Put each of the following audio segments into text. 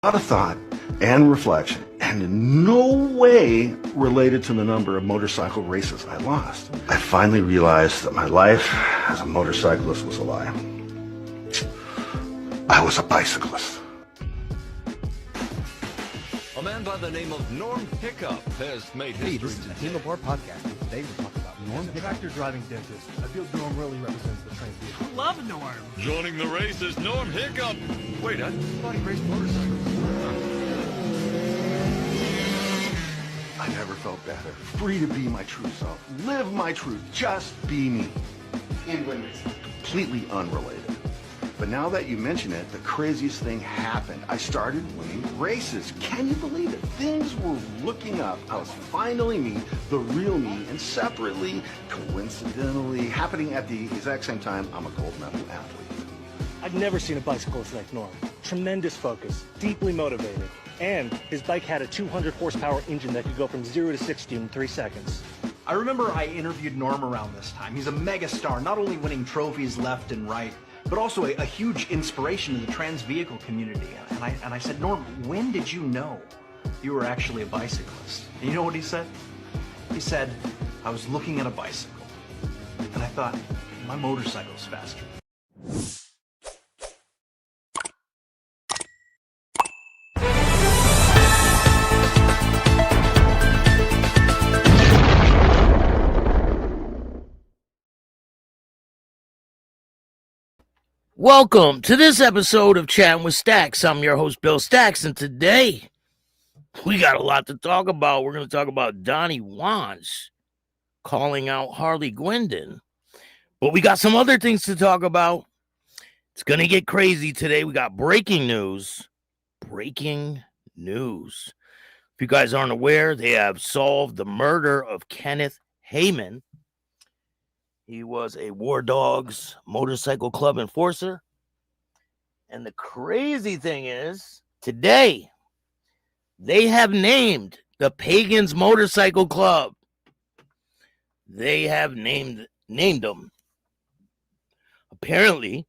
lot of thought and reflection, and in no way related to the number of motorcycle races I lost. I finally realized that my life as a motorcyclist was a lie. I was a bicyclist. A man by the name of Norm Hiccup has made history. This is the Team of War podcast. Today we're talking about Norm Hiccup. Tractor driving dentist. I feel Norm really represents the train vehicle. Love Norm. Joining the race is Norm Hiccup. Wait, I thought he raced motorcycles. I never felt better. Free to be my true self. Live my truth. Just be me. England is completely unrelated. But now that you mention it, the craziest thing happened. I started winning races. Can you believe it? Things were looking up. I was finally me, the real me, and separately, coincidentally, happening at the exact same time, I'm a gold medal athlete. I've never seen a bicyclist like Norm. Tremendous focus, deeply motivated, and his bike had a 200 horsepower engine that could go from 0 to 60 in 3 seconds. I remember I interviewed Norm around this time. He's a megastar, not only winning trophies left and right, but also a huge inspiration to the trans vehicle community. And I said, Norm, when did you know you were actually a bicyclist? And you know what he said? He said, I was looking at a bicycle, and I thought, my motorcycle's faster. Welcome to this episode of Chattin with Staxx. I'm your host, Bill Staxx, and today we got a lot to talk about. We're going to talk about Donny Wonch calling out Harley Guindon, but we got some other things to talk about. It's going to get crazy today. We got breaking news. Breaking news. If you guys aren't aware, they have solved the murder of Kenneth Heyman. He was a War Dogs motorcycle club enforcer. And the crazy thing is, today, they have named the Pagans Motorcycle Club. They have named them. Apparently,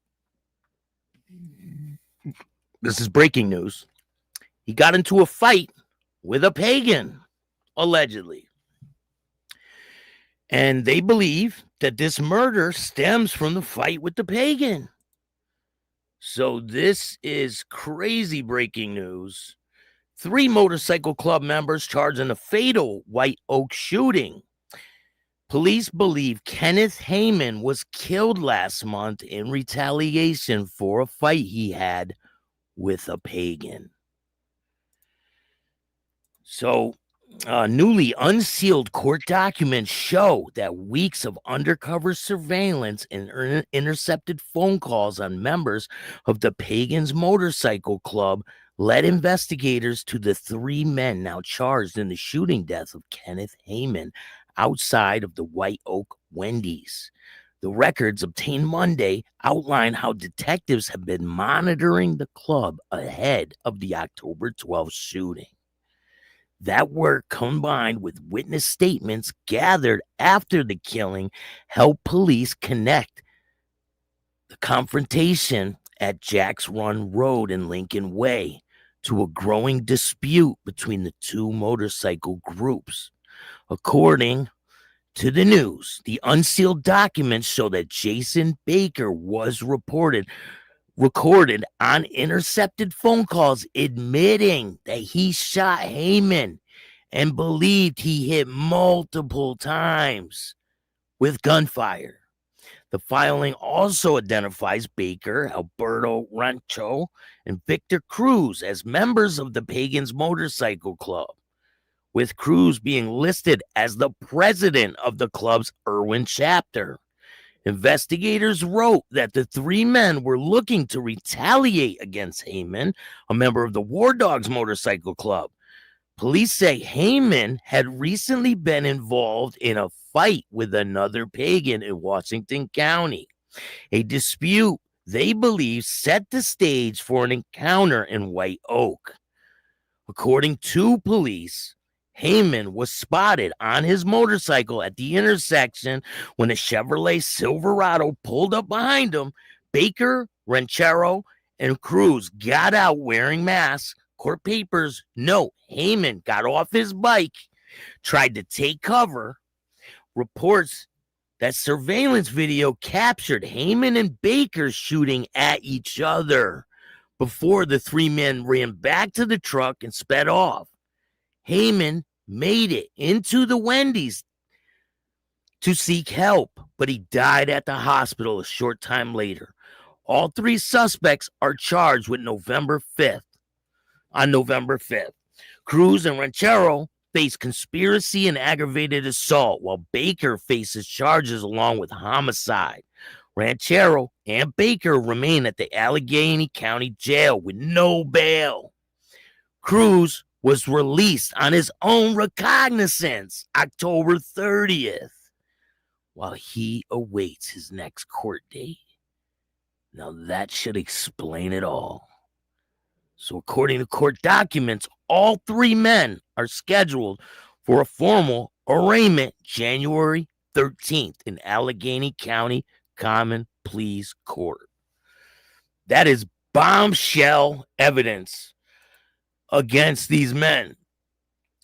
this is breaking news. He got into a fight with a pagan, allegedly. And they believe that this murder stems from the fight with the pagan. So this is crazy breaking news. 3 motorcycle club members charged in a fatal White Oak shooting. Police believe Kenneth Heyman was killed last month in retaliation for a fight he had with a pagan. So, newly unsealed court documents show that weeks of undercover surveillance and intercepted phone calls on members of the Pagans Motorcycle Club led investigators to the 3 men now charged in the shooting death of Kenneth Heyman outside of the White Oak Wendy's. The records obtained Monday outline how detectives have been monitoring the club ahead of the October 12th shooting. That work, combined with witness statements gathered after the killing, helped police connect the confrontation at Jack's Run Road and Lincoln Way to a growing dispute between the 2 motorcycle groups. According to the news, the unsealed documents show that Jason Baker was recorded on intercepted phone calls admitting that he shot Heyman and believed he hit multiple times with gunfire. The filing also identifies Baker, Alberto Rancho, and Victor Cruz as members of the Pagans Motorcycle Club, with Cruz being listed as the president of the club's Irwin chapter. Investigators wrote that the 3 men were looking to retaliate against Heyman, a member of the War Dogs Motorcycle Club. Police say Heyman had recently been involved in a fight with another pagan in Washington County. A dispute they believe set the stage for an encounter in White Oak. According to police, Heyman was spotted on his motorcycle at the intersection when a Chevrolet Silverado pulled up behind him. Baker, Ranchero, and Cruz got out wearing masks, Court papers note Heyman got off his bike, tried to take cover. Reports that surveillance video captured Heyman and Baker shooting at each other before the three men ran back to the truck and sped off. Heyman made it into the Wendy's to seek help, but he died at the hospital a short time later. All three suspects are charged with November 5th. On November 5th, Cruz and Ranchero face conspiracy and aggravated assault, while Baker faces charges along with homicide. Ranchero and Baker remain at the Allegheny County Jail with no bail. Cruz was released on his own recognizance October 30th, while he awaits his next court date. Now that should explain it all. So according to court documents, all three men are scheduled for a formal arraignment January 13th in Allegheny County Common Pleas Court. That is bombshell evidence against these men.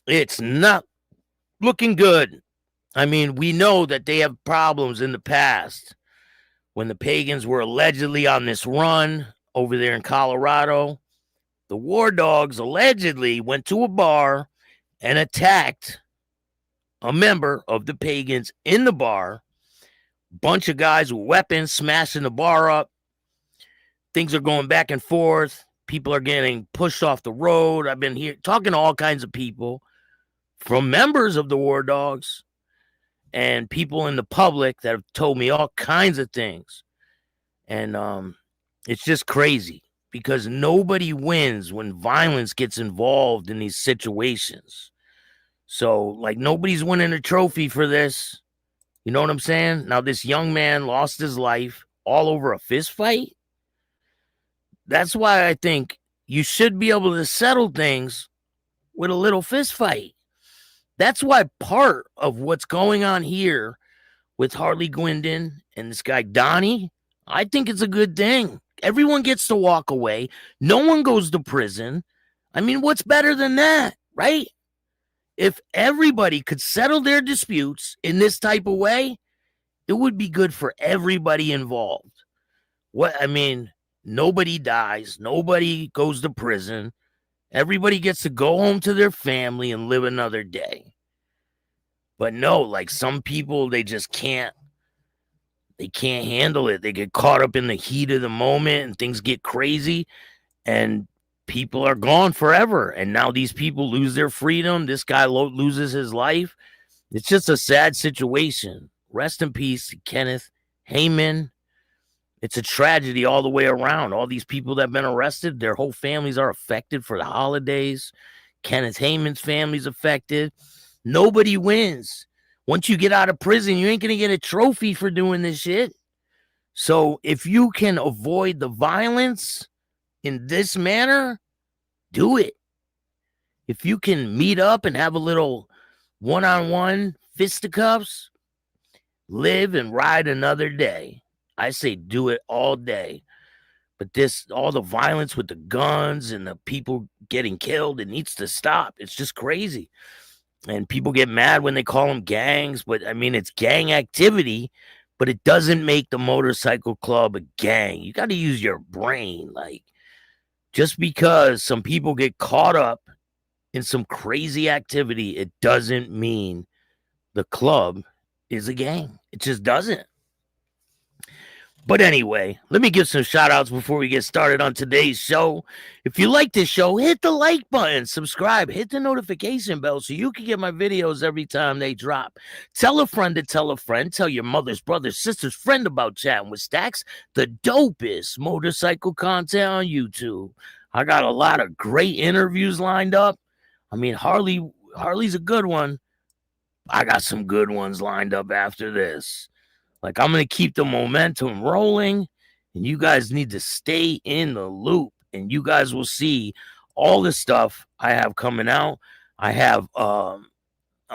It's not looking good. I mean, we know that they have problems in the past. When the Pagans were allegedly on this run over there in Colorado, the War Dogs allegedly went to a bar and attacked a member of the Pagans in the bar. Bunch of guys with weapons smashing the bar up. Things are going back and forth. People are getting pushed off the road. I've been here talking to all kinds of people, from members of the War Dogs and people in the public that have told me all kinds of things. And it's just crazy, because nobody wins when violence gets involved in these situations. So, like, nobody's winning a trophy for this. You know what I'm saying? Now, this young man lost his life all over a fist fight. That's why I think you should be able to settle things with a little fist fight. That's why part of what's going on here with Harley Guindon and this guy Donny, I think it's a good thing. Everyone gets to walk away. No one goes to prison. I mean, what's better than that, right? If everybody could settle their disputes in this type of way, it would be good for everybody involved. Nobody dies. Nobody goes to prison. Everybody gets to go home to their family and live another day. But no, like, some people, they just can't. They can't handle it. They get caught up in the heat of the moment and things get crazy and people are gone forever. And now these people lose their freedom. This guy loses his life. It's just a sad situation. Rest in peace, Kenneth Heyman. It's a tragedy all the way around. All these people that have been arrested, their whole families are affected for the holidays. Kenneth Heyman's family's affected. Nobody wins. Once you get out of prison, you ain't going to get a trophy for doing this shit. So if you can avoid the violence in this manner, do it. If you can meet up and have a little one-on-one fisticuffs, live and ride another day. I say do it all day. But all the violence with the guns and the people getting killed, it needs to stop. It's just crazy. And people get mad when they call them gangs, but I mean, it's gang activity, but it doesn't make the motorcycle club a gang. You got to use your brain. Like, just because some people get caught up in some crazy activity, it doesn't mean the club is a gang. It just doesn't. But anyway, let me give some shout outs before we get started on today's show. If you like this show, hit the like button, subscribe, hit the notification bell so you can get my videos every time they drop. Tell a friend to tell a friend. Tell your mother's, brother's, sister's friend about Chatting with Staxx, the dopest motorcycle content on YouTube. I got a lot of great interviews lined up. I mean, Harley's a good one. I got some good ones lined up after this. Like, I'm going to keep the momentum rolling, and you guys need to stay in the loop, and you guys will see all the stuff I have coming out. I have a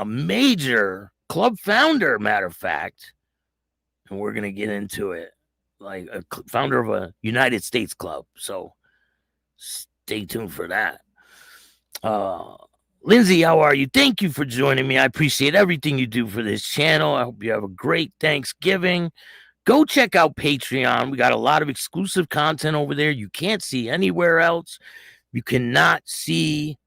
major club founder, matter of fact, and we're going to get into it, like a founder of a United States club. So stay tuned for that. Lindsay, how are you? Thank you for joining me. I appreciate everything you do for this channel. I hope you have a great Thanksgiving. Go check out Patreon. We got a lot of exclusive content over there you can't see anywhere else. You cannot see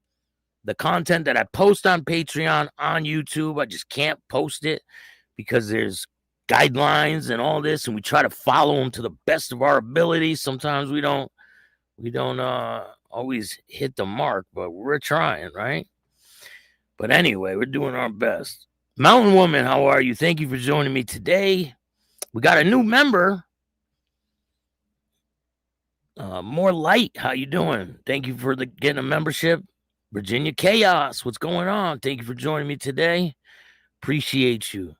the content that I post on Patreon on YouTube. I just can't post it because there's guidelines and all this, and we try to follow them to the best of our ability. Sometimes we don't always hit the mark, but we're trying, right? But anyway, we're doing our best. Mountain Woman, how are you? Thank you for joining me today. We got a new member. More Light, how you doing? Thank you for getting a membership. Virginia Chaos, what's going on? Thank you for joining me today. Appreciate you.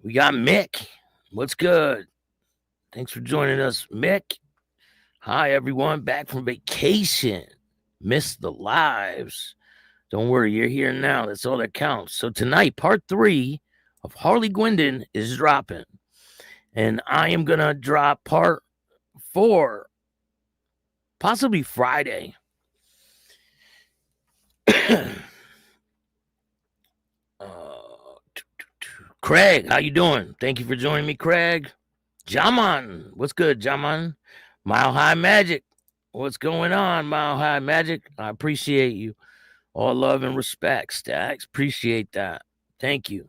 We got Mick. What's good? Thanks for joining us, Mick. Hi, everyone. Back from vacation. Missed the lives. Don't worry, you're here now. That's all that counts. So tonight, part 3 of Harley Guindon is dropping. And I am going to drop part 4, possibly Friday. Craig, how you doing? Thank you for joining me, Craig. Jaman, what's good, Jaman? Mile High Magic, what's going on, Mile High Magic? I appreciate you. All love and respect, Staxx. Appreciate that. Thank you.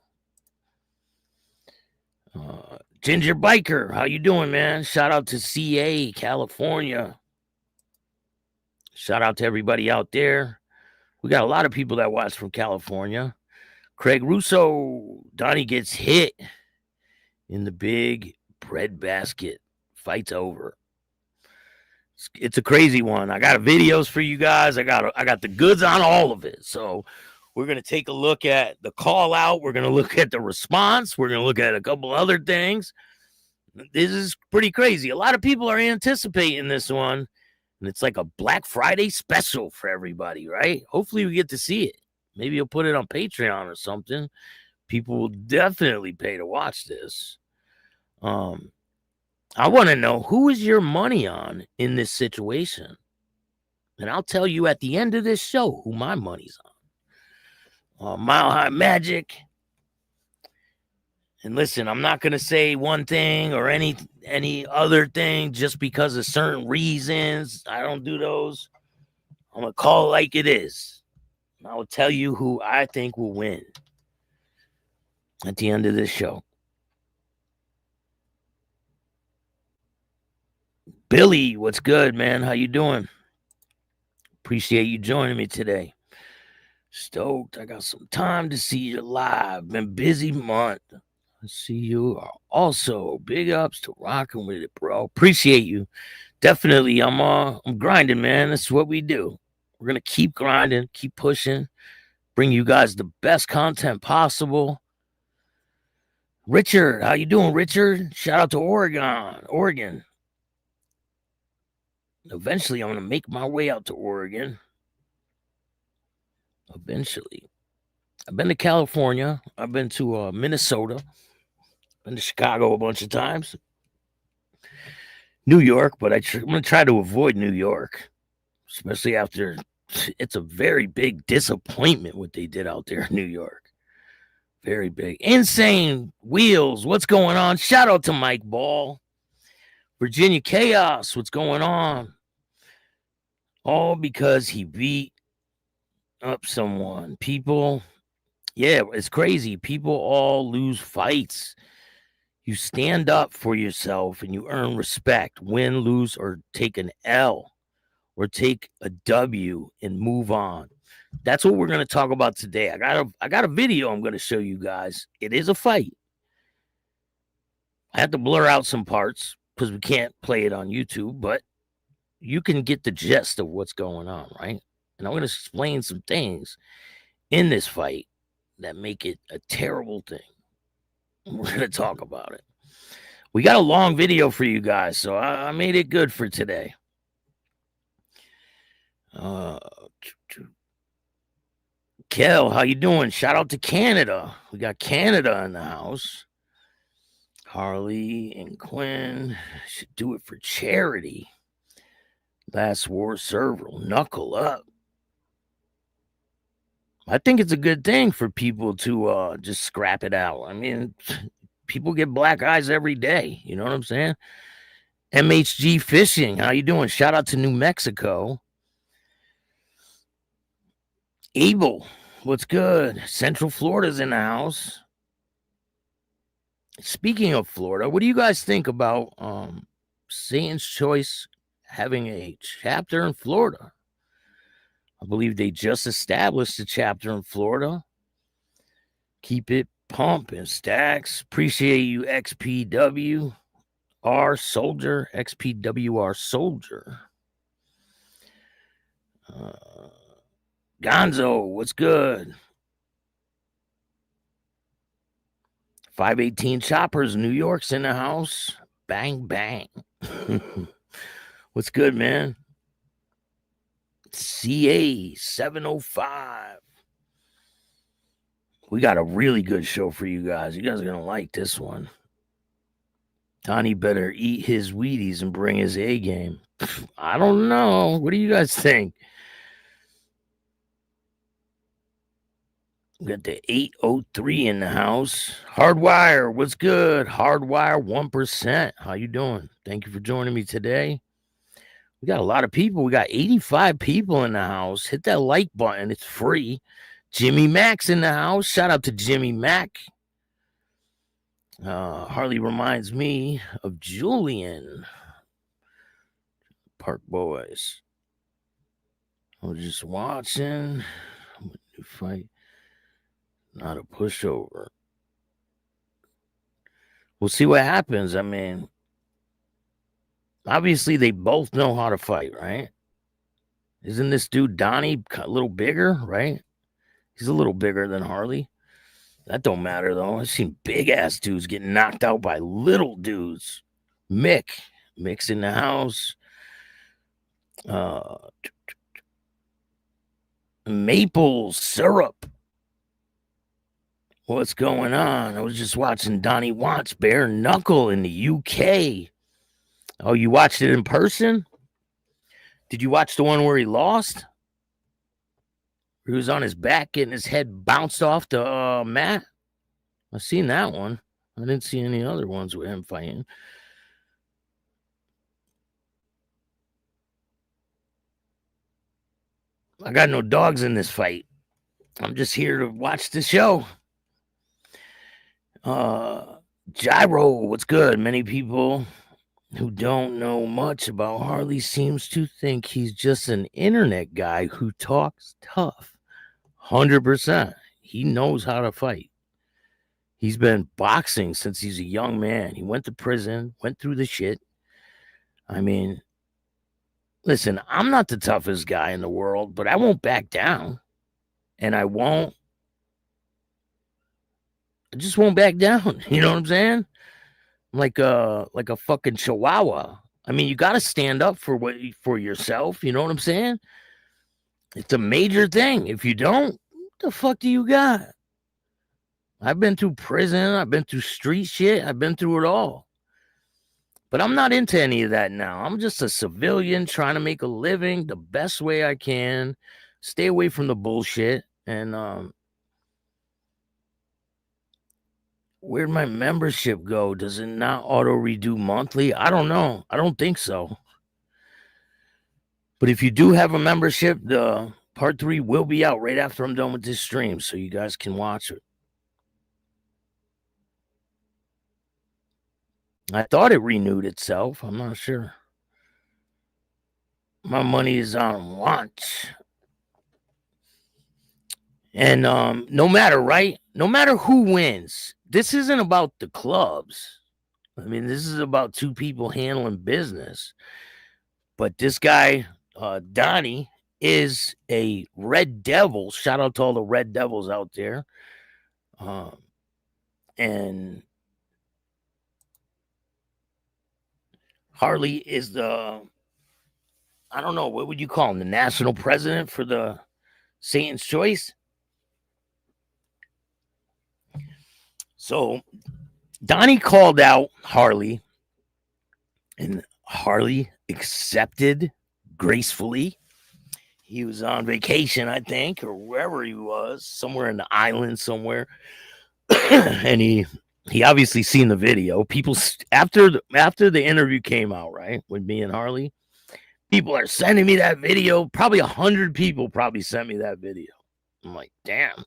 Ginger Biker, how you doing, man? Shout out to CA, California. Shout out to everybody out there. We got a lot of people that watch from California. Craig Russo, Donnie gets hit in the big bread basket. Fight's over. It's a crazy one. I got videos for you guys. I got the goods on all of it. So we're going to take a look at the call out. We're going to look at the response. We're going to look at a couple other things. This is pretty crazy. A lot of people are anticipating this one. And it's like a Black Friday special for everybody, right? Hopefully we get to see it. Maybe you'll put it on Patreon or something. People will definitely pay to watch this. I want to know, who is your money on in this situation? And I'll tell you at the end of this show who my money's on. Mile High Magic. And listen, I'm not going to say one thing or any other thing just because of certain reasons. I don't do those. I'm going to call it like it is. I will tell you who I think will win at the end of this show. Billy, what's good, man? How you doing? Appreciate you joining me today. Stoked. I got some time to see you live. Been busy month. I see you also. Big ups to rocking with it, bro. Appreciate you. Definitely. I'm grinding, man. That's what we do. We're going to keep grinding, keep pushing, bring you guys the best content possible. Richard, how you doing, Richard? Shout out to Oregon. Eventually, I'm going to make my way out to Oregon. Eventually. I've been to California. I've been to Minnesota. Been to Chicago a bunch of times. New York, but I'm going to try to avoid New York, especially after it's a very big disappointment what they did out there in New York. Very big. Insane Wheels, what's going on? Shout out to Mike Ball. Virginia Chaos, what's going on? All because he beat up someone. People, yeah, it's crazy. People all lose fights. You stand up for yourself and you earn respect. Win, lose, or take an L. Or take a W and move on. That's what we're going to talk about today. I got a video I'm going to show you guys. It is a fight. I had to blur out some parts because we can't play it on YouTube, but you can get the gist of what's going on, right? And I'm going to explain some things in this fight that make it a terrible thing. We're going to talk about it. We got a long video for you guys, so I made it good for today. Kel, how you doing? Shout out to Canada. We got Canada in the house. Harley and Quinn should do it for charity. Last war server, knuckle up. I think it's a good thing for people to just scrap it out. I mean, people get black eyes every day. You know what I'm saying? MHG Fishing, how you doing? Shout out to New Mexico. Abel, what's good? Central Florida's in the house. Speaking of Florida, what do you guys think about Satan's Choice having a chapter in Florida? I believe they just established a chapter in Florida. Keep it pumping, Staxx. Appreciate you, XPW. R Soldier, XPWR Soldier. Gonzo, what's good? 518 Choppers, New York's in the house. Bang, bang. What's good, man? CA 705. We got a really good show for you guys. You guys are going to like this one. Donnie better eat his Wheaties and bring his A game. I don't know. What do you guys think? We got the 803 in the house. Hardwire, what's good? Hardwire 1%. How you doing? Thank you for joining me today. We got a lot of people. We got 85 people in the house. Hit that like button. It's free. Jimmy Mac's in the house. Shout out to Jimmy Mac. Harley reminds me of Julian. Park Boys. I was just watching. New fight. Not a pushover. We'll see what happens. I mean, obviously they both know how to fight, right? Isn't this dude Donnie a little bigger, right? He's a little bigger than Harley. That don't matter, though. I've seen big-ass dudes get knocked out by little dudes. Mick's in the house. Maple syrup. What's going on? I was just watching Donny Wonch bare knuckle in the UK. Oh, you watched it in person? Did you watch the one where he lost? He was on his back getting his head bounced off the mat. I've seen that one. I didn't see any other ones with him fighting. I got no dogs in this fight. I'm just here to watch the show. Gyro, what's good? Many people who don't know much about Harley seems to think he's just an internet guy who talks tough. 100%. He knows how to fight. He's been boxing since he's a young man. He went to prison, went through the shit. I mean, listen, I'm not the toughest guy in the world, but I won't back down. And I just won't back down. You know what I'm saying? Like a fucking chihuahua. I mean, you got to stand up for yourself. You know what I'm saying? It's a major thing. If you don't, what the fuck do you got? I've been through prison. I've been through street shit. I've been through it all. But I'm not into any of that now. I'm just a civilian trying to make a living the best way I can. Stay away from the bullshit. And where'd my membership go? Does it not auto redo monthly? I don't know. I don't think so. But if you do have a membership, the part 3 will be out right after I'm done with this stream, so you guys can watch it. I thought it renewed itself. I'm not sure. My money is on Wonch. And no matter who wins, this isn't about the clubs. I mean, this is about two people handling business. But this guy, Donnie, is a Red Devil. Shout out to all the Red Devils out there. And Harley is the, I don't know, what would you call him? The national president for the Satan's Choice? So Donnie called out Harley, and Harley accepted gracefully. He was on vacation, I think, or wherever he was, somewhere in the island somewhere. And he obviously seen the video. People after the interview came out, right, with me and Harley, people are sending me that video. Probably 100 people probably sent me that video. I'm like, damn,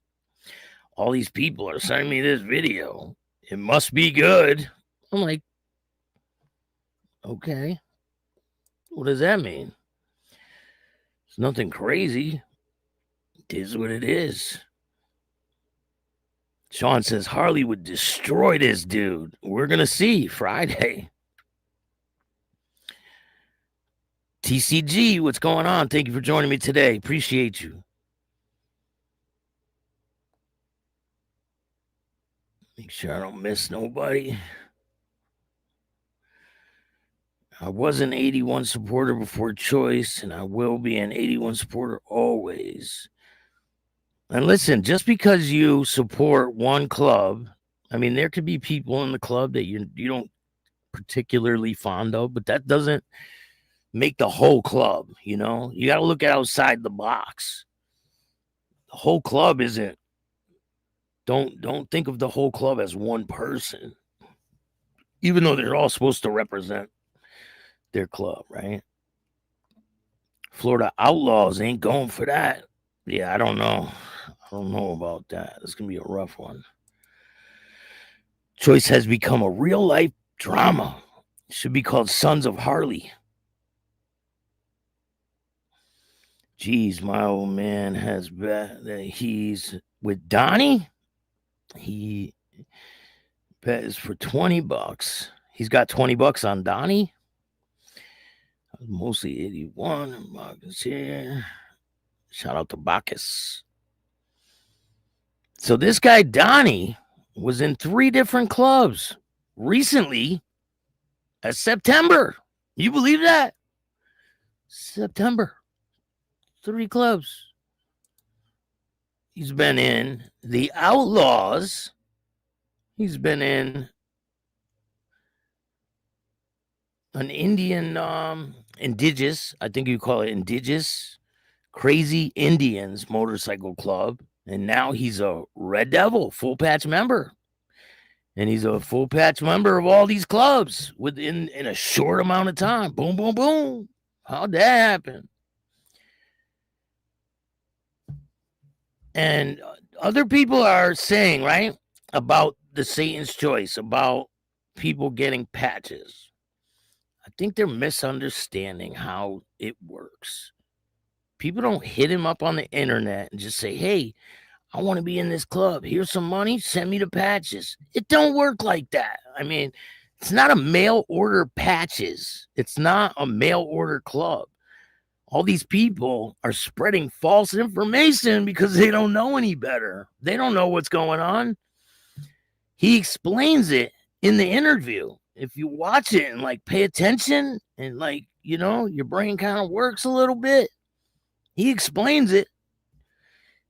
all these people are sending me this video. It must be good. I'm like, okay, what does that mean? It's nothing crazy. It is what it is. Sean says Harley would destroy this dude. We're going to see Friday. TCG, what's going on? Thank you for joining me today. Appreciate you. Make sure I don't miss nobody. I was an 81 supporter before choice, and I will be an 81 supporter always. And listen, just because you support one club, I mean, there could be people in the club that you don't particularly fond of, but that doesn't make the whole club, you know? You got to look outside the box. The whole club isn't, don't think of the whole club as one person, even though they're all supposed to represent their club, right? Florida Outlaws ain't going for that. Yeah, I don't know. I don't know about that. It's going to be a rough one. Choice has become a real-life drama. It should be called Sons of Harley. Geez, my old man has bet that he's with Donny. He bet is for $20. He's got $20 on Donny. Mostly 81. Bacchus here. Shout out to Bacchus. So this guy Donny was in 3 different clubs recently at September. You believe that? September. 3 clubs. He's been in the Outlaws. He's been in an Indian, indigenous, I think you call it indigenous, Crazy Indians motorcycle club. And now he's a Red Devil full patch member. And he's a full patch member of all these clubs within in a short amount of time. Boom, boom, boom. How'd that happen? And other people are saying, right, about the Satan's Choice, about people getting patches. I think they're misunderstanding how it works. People don't hit him up on the internet and just say, hey, I want to be in this club. Here's some money. Send me the patches. It don't work like that. I mean, it's not a mail order patches. It's not a mail order club. All these people are spreading false information because they don't know any better. They don't know what's going on. He explains it in the interview. If you watch it and like pay attention and like, you know, your brain kind of works a little bit, he explains it.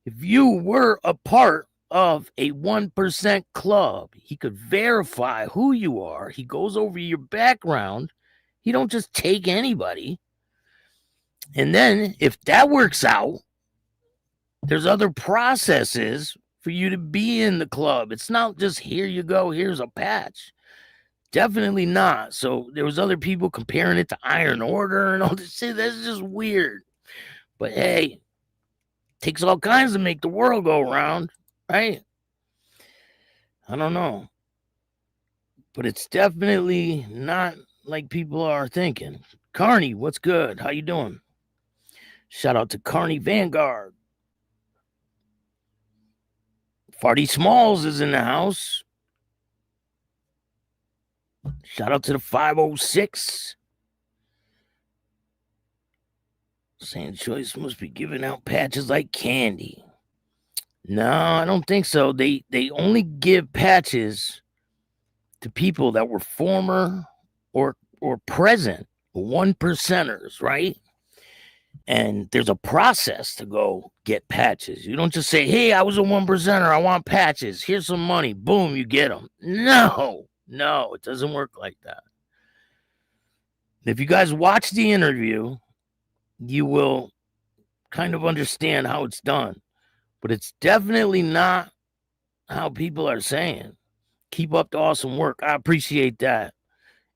If you were a part of a 1% club, he could verify who you are. He goes over your background. He don't just take anybody. And then if that works out, there's other processes for you to be in the club. It's not just here you go, here's a patch. Definitely not. So there was other people comparing it to Iron Order and all this shit. That's just weird. But hey, takes all kinds to make the world go round, right? I don't know. But it's definitely not like people are thinking. Carney, what's good? How you doing? Shout out to Carney Vanguard. Farty Smalls is in the house. Shout out to the 506. Saying Choice must be giving out patches like candy. No, I don't think so. They only give patches to people that were former or present 1%ers, right? And there's a process to go get patches. You don't just say, hey, I was a 1%er. I want patches. Here's some money. Boom, you get them. No, it doesn't work like that. If you guys watch the interview, you will kind of understand how it's done, but it's definitely not how people are saying. Keep up the awesome work. I appreciate that,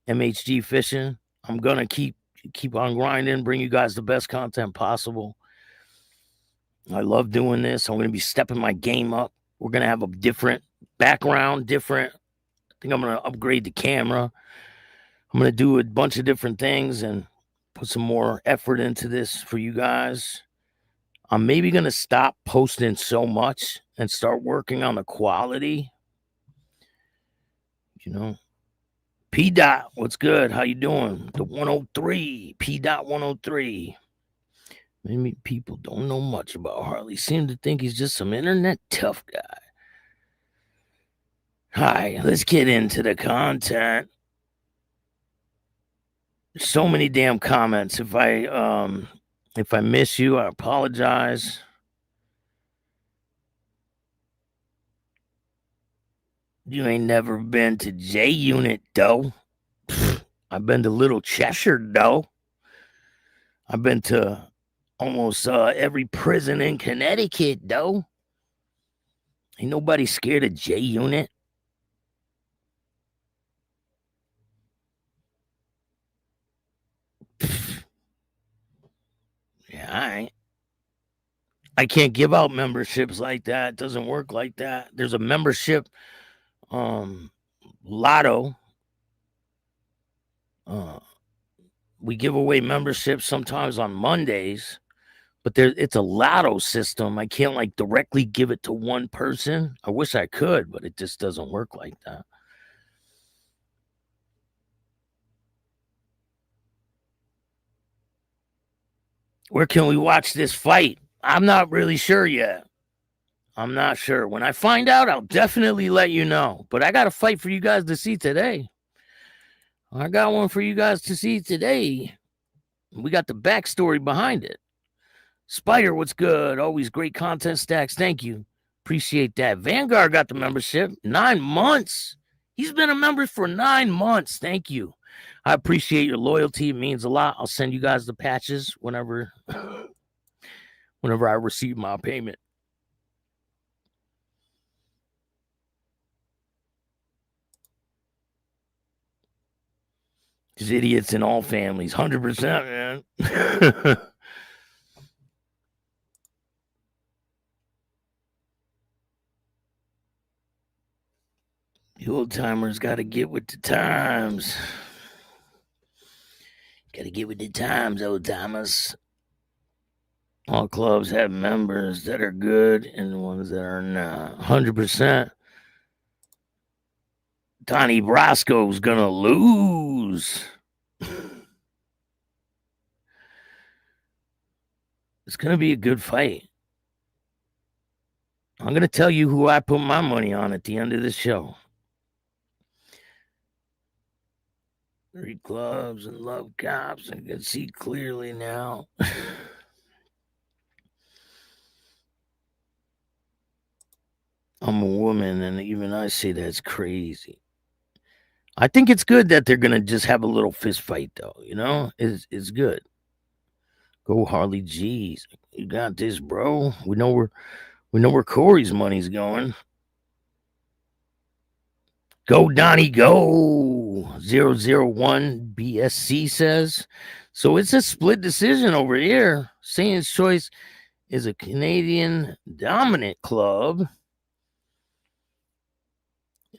MHG Fishing. I'm gonna keep on grinding, bring you guys the best content possible. I love doing this. I'm gonna be stepping my game up. We're gonna have a different background, I think I'm gonna upgrade the camera. I'm gonna do a bunch of different things and put some more effort into this for you guys. I'm maybe gonna stop posting so much and start working on the quality. You know, P Dot, what's good? How you doing? The 103, P Dot 103. Many people don't know much about Harley. Seem to think he's just some internet tough guy. Hi, let's get into the content. So many damn comments. If I miss you, I apologize. You ain't never been to J Unit, though. I've been to Little Cheshire, though. I've been to almost every prison in Connecticut, though. Ain't nobody scared of J Unit. Yeah, all right. I can't give out memberships like that. It doesn't work like that. There's a membership lotto. We give away memberships sometimes on Mondays, but it's a lotto system. I can't like directly give it to one person. I wish I could, but it just doesn't work like that. Where can we watch this fight? I'm not really sure yet. I'm not sure. When I find out, I'll definitely let you know. But I got a fight for you guys to see today. I got one for you guys to see today. We got the backstory behind it. Spider, what's good? Always great content, Staxx. Thank you. Appreciate that. Vanguard got the membership. 9 months. He's been a member for 9 months. Thank you. I appreciate your loyalty. It means a lot. I'll send you guys the patches whenever I receive my payment. There's idiots in all families. 100%, man. The old timers got to get with the times. Got to get with the times, old timers. All clubs have members that are good and the ones that are not. 100%. Donny Brasco's going to lose. It's going to be a good fight. I'm going to tell you who I put my money on at the end of the show. 3 clubs and love cops. I can see clearly now. I'm a woman, and even I say that's crazy. I think it's good that they're gonna just have a little fist fight, though. You know, it's good. Go Harley G's. You got this, bro. We know where Corey's money's going. Go Donnie, go. 001 BSC says. So it's a split decision over here. Satan's Choice is a Canadian dominant club.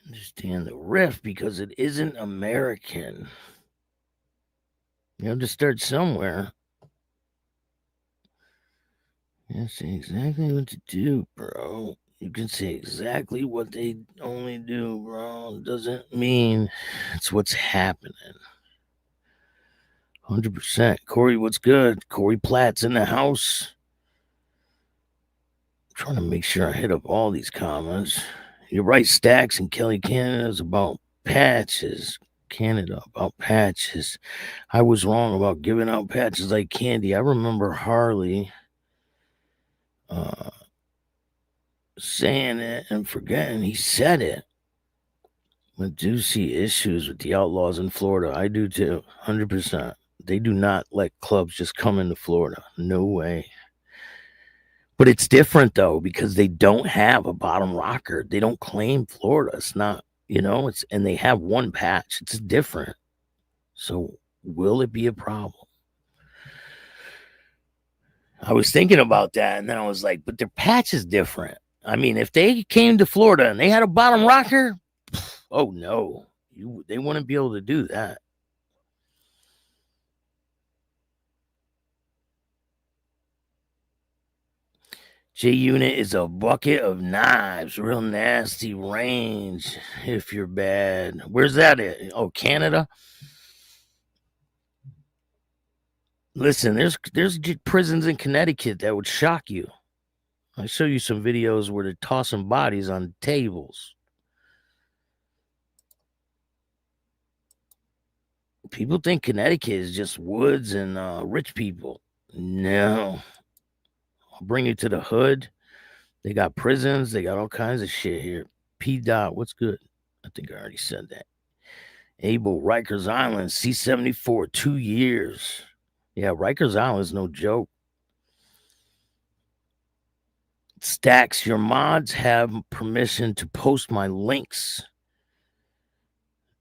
Understand the riff because it isn't American. You have to start somewhere. You say exactly what to do, bro. You can say exactly what they only do, bro. Doesn't mean it's what's happening. 100%. Corey, what's good? Corey Platt's in the house. I'm trying to make sure I hit up all these comments. You're right, Staxx and Kelly Canada's about patches. Canada about patches. I was wrong about giving out patches like candy. I remember Harley saying it and forgetting he said it. I do see issues with the outlaws in Florida. I do too, 100%. They do not let clubs just come into Florida. No way. But it's different though, because they don't have a bottom rocker. They don't claim Florida. It's not, and they have one patch. It's different. So will it be a problem? I was thinking about that, and then I was like, but their patch is different. I mean, if they came to Florida and they had a bottom rocker, oh no, they wouldn't be able to do that. J-Unit is a bucket of knives, real nasty range if you're bad. Where's that at? Oh, Canada? Listen, there's prisons in Connecticut that would shock you. I'll show you some videos where they're tossing bodies on tables. People think Connecticut is just woods and rich people. No. I'll bring you to the hood. They got prisons. They got all kinds of shit here. P. Dot, what's good? I think I already said that. Abel, Rikers Island, C-74, 2 years. Yeah, Rikers Island is no joke. Staxx, your mods have permission to post my links.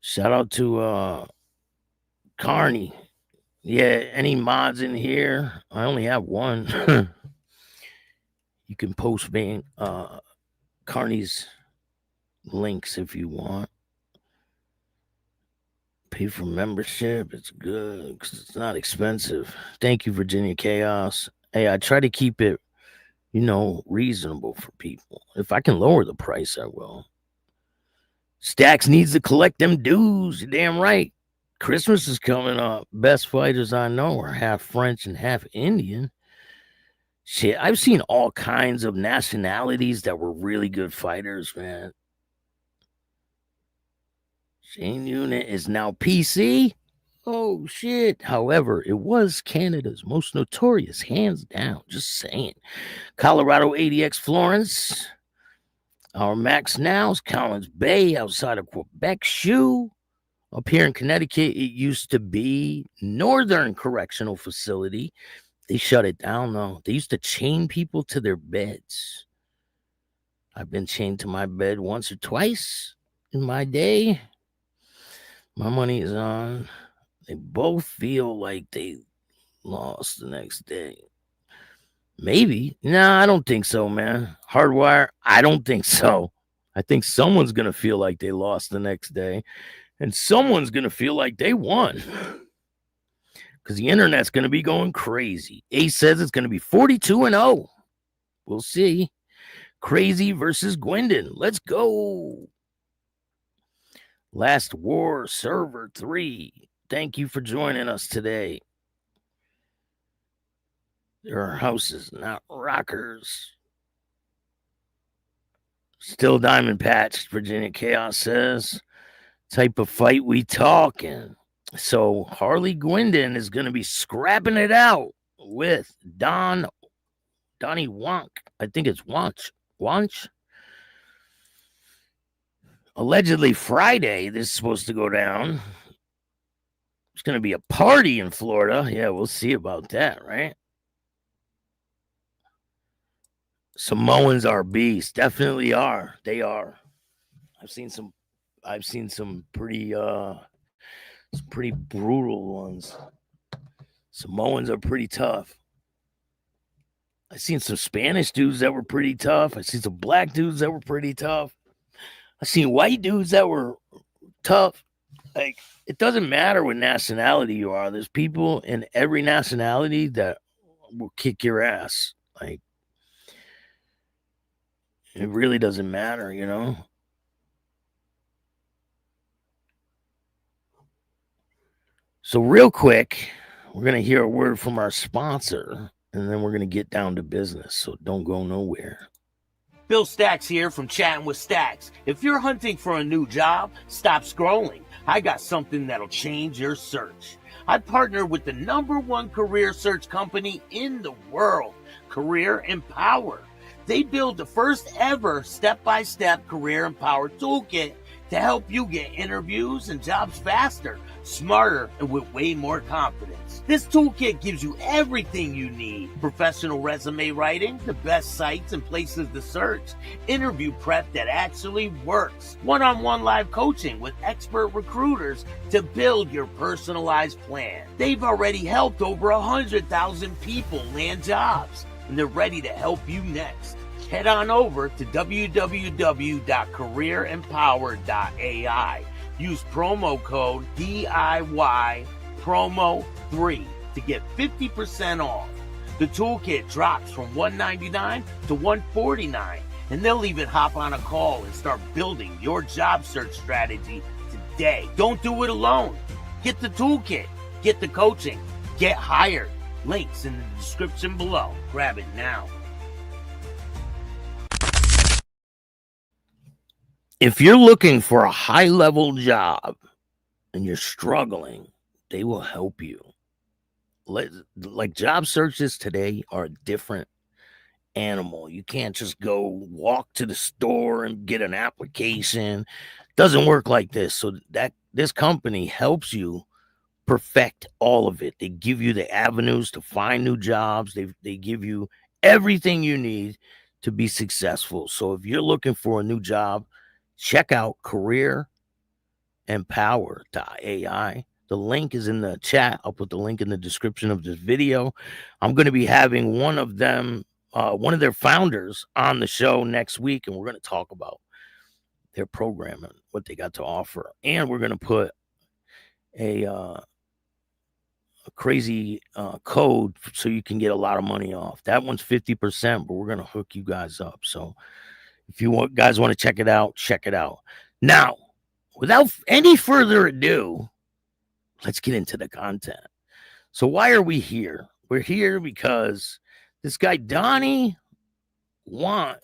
Shout out to Carney. Yeah, any mods in here? I only have one. You can post Carney's links if you want. Pay for membership. It's good because it's not expensive. Thank you, Virginia Chaos. Hey, I try to keep it, reasonable for people. If I can lower the price, I will. Staxx needs to collect them dues. You're damn right. Christmas is coming up. Best fighters I know are half French and half Indian. Shit, I've seen all kinds of nationalities that were really good fighters, man. Shane Unit is now PC. Oh, shit. However, it was Canada's most notorious, hands down. Just saying. Colorado 80X Florence. Our max now is Collins Bay outside of Quebec. Shoe. Up here in Connecticut, it used to be Northern Correctional Facility. They shut it down, though. They used to chain people to their beds. I've been chained to my bed once or twice in my day. My money is on. They both feel like they lost the next day. Maybe. Nah, I don't think so, man. Hardwire, I don't think so. I think someone's going to feel like they lost the next day. And someone's going to feel like they won. Because the internet's going to be going crazy. Ace says it's going to be 42-0. We'll see. Crazy versus Guindon. Let's go. Last War Server 3. Thank you for joining us today. There are houses, not rockers. Still diamond patched, Virginia Chaos says. Type of fight we talking. So Harley Guindon is going to be scrapping it out with Donny Wonch. I think it's Wonch. Allegedly Friday, this is supposed to go down. It's going to be a party in Florida. Yeah, we'll see about that, right? Samoans are beasts. Definitely are. They are. I've seen some pretty brutal ones. Samoans are pretty tough. I've seen some Spanish dudes that were pretty tough. I've seen some black dudes that were pretty tough. I've seen white dudes that were tough. Like, it doesn't matter what nationality you are. There's people in every nationality that will kick your ass. Like, it really doesn't matter, So real quick, we're going to hear a word from our sponsor, and then we're going to get down to business. So don't go nowhere. Bill Staxx here from Chattin with Staxx. If you're hunting for a new job, stop scrolling. I got something that'll change your search. I partner with the #1 career search company in the world, Career Empower. They build the first ever step-by-step Career Empower toolkit to help you get interviews and jobs faster, smarter, and with way more confidence. This toolkit gives you everything you need: professional resume writing, the best sites and places to search, interview prep that actually works, one-on-one live coaching with expert recruiters to build your personalized plan. They've already helped over 100,000 people land jobs, and they're ready to help you next. Head on over to www.careerempower.ai. Use promo code DIY promo 3 to get 50% off. The toolkit drops from $199 to $149, and they'll even hop on a call and start building your job search strategy today. Don't do it alone. Get the toolkit, get the coaching, get hired. Links in the description below. Grab it now. If you're looking for a high-level job and you're struggling, they will help you. Like, job searches today are a different animal. You can't just go walk to the store and get an application. Doesn't work like this. So that this company helps you perfect all of it. They give you the avenues to find new jobs. They give you everything you need to be successful. So if you're looking for a new job, check out careerempower.ai. The link is in the chat. I'll put the link in the description of this video. I'm going to be having one of their founders on the show next week, and we're going to talk about their program and what they got to offer. And we're going to put a crazy code so you can get a lot of money off. That one's 50%, but we're going to hook you guys up. So if you guys want to check it out, check it out. Now, without any further ado, let's get into the content. So why are we here? We're here because this guy, Donny Wonch,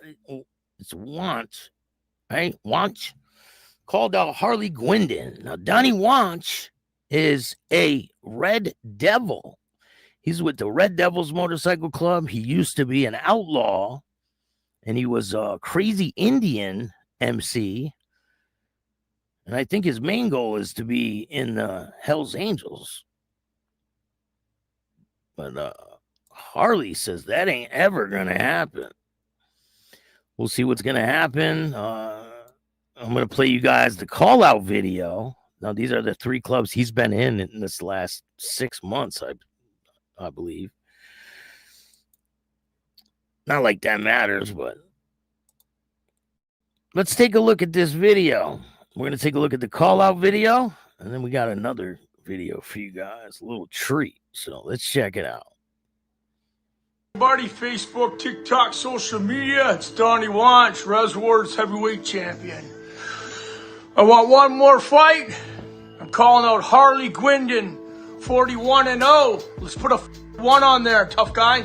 right? Wonch called out Harley Guindon. Now, Donny Wonch is a Red Devil. He's with the Red Devils Motorcycle Club. He used to be an outlaw, and he was a crazy Indian MC. And I think his main goal is to be in the Hells Angels. But Harley says that ain't ever going to happen. We'll see what's going to happen. I'm going to play you guys the call-out video. Now, these are the 3 clubs he's been in this last 6 months, I believe. Not like that matters, but let's take a look at this video. We're going to take a look at the call-out video, and then we got another video for you guys, a little treat. So let's check it out. Everybody, Facebook, TikTok, social media, it's Donny Wonch, Reservoirs Heavyweight Champion. I want one more fight. I'm calling out Harley Guindon, 41-0. Let's put a 1 on there, tough guy.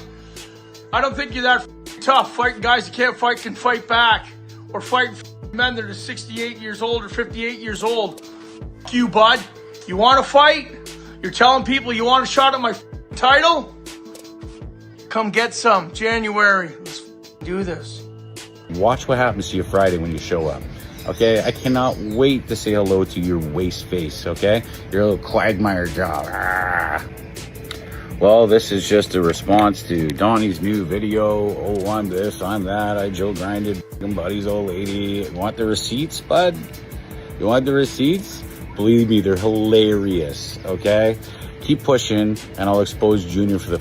I don't think you're that tough. Fighting guys who can't fight can fight back. Or fighting men that are 68 years old or 58 years old. F you, bud. You want to fight? You're telling people you want a shot at my title? Come get some. January. Let's do this. Watch what happens to you Friday when you show up. Okay, I cannot wait to say hello to your waste face, okay? Your little quagmire jaw. Ah. Well, this is just a response to Donnie's new video. Oh, I'm this, I'm that. I Joe grinded buddy's old lady. You want the receipts, bud? You want the receipts? Believe me, they're hilarious, okay? Keep pushing, and I'll expose Junior for the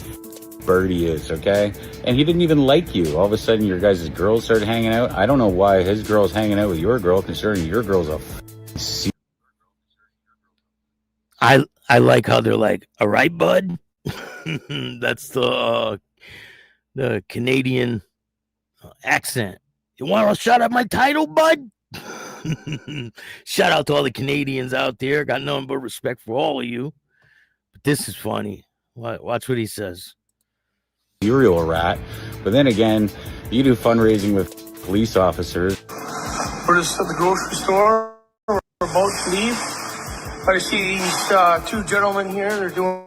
bird he is, okay? And he didn't even like you. All of a sudden, your guys' girls started hanging out. I don't know why his girl's hanging out with your girl, considering your girl's a I like how they're like, all right, bud. That's the Canadian accent. You want a shot at my title, bud? Shout out to all the Canadians out there. Got nothing but respect for all of you. But this is funny. Watch what he says. serial rat. But then again, you do fundraising with police officers. We're just at the grocery store. We're about to leave. I see these 2 gentlemen here. They're doing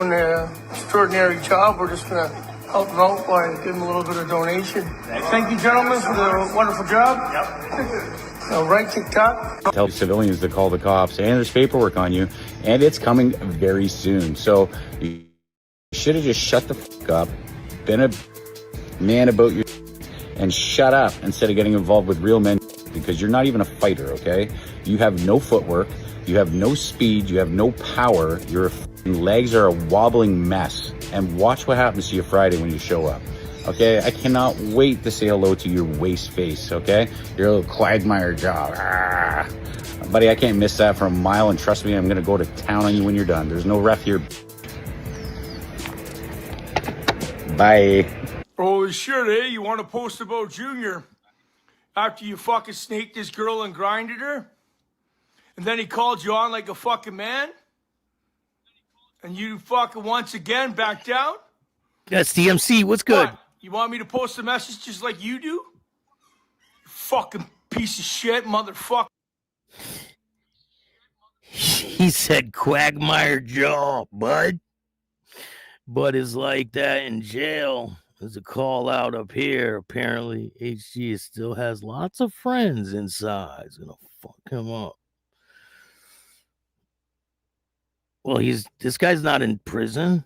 an extraordinary job. We're just going to help them out by giving them a little bit of donation. Thank you, gentlemen, for the wonderful job. Yep. Right, TikTok? Tell civilians to call the cops, and there's paperwork on you, and it's coming very soon. So you should have just shut the fuck up, been a man about your and shut up instead of getting involved with real men, because you're not even a fighter, okay? You have no footwork, you have no speed, you have no power, your legs are a wobbling mess. And watch what happens to you Friday when you show up. Okay, I cannot wait to say hello to your waste face, okay? Your little quagmire jaw. Ah. Buddy, I can't miss that for a mile, and trust me, I'm gonna go to town on you when you're done. There's no ref here. Bye. Holy shit, eh? You want to post about Junior after you fucking snaked this girl and grinded her? And then he called you on like a fucking man? And you fucking once again backed down? That's DMC. What's good? What? You want me to post a message just like you do? You fucking piece of shit, motherfucker. He said Quagmire jaw, bud. Bud is like that in jail. There's a call out up here. Apparently, HG still has lots of friends inside. It's gonna fuck him up. Well, this guy's not in prison.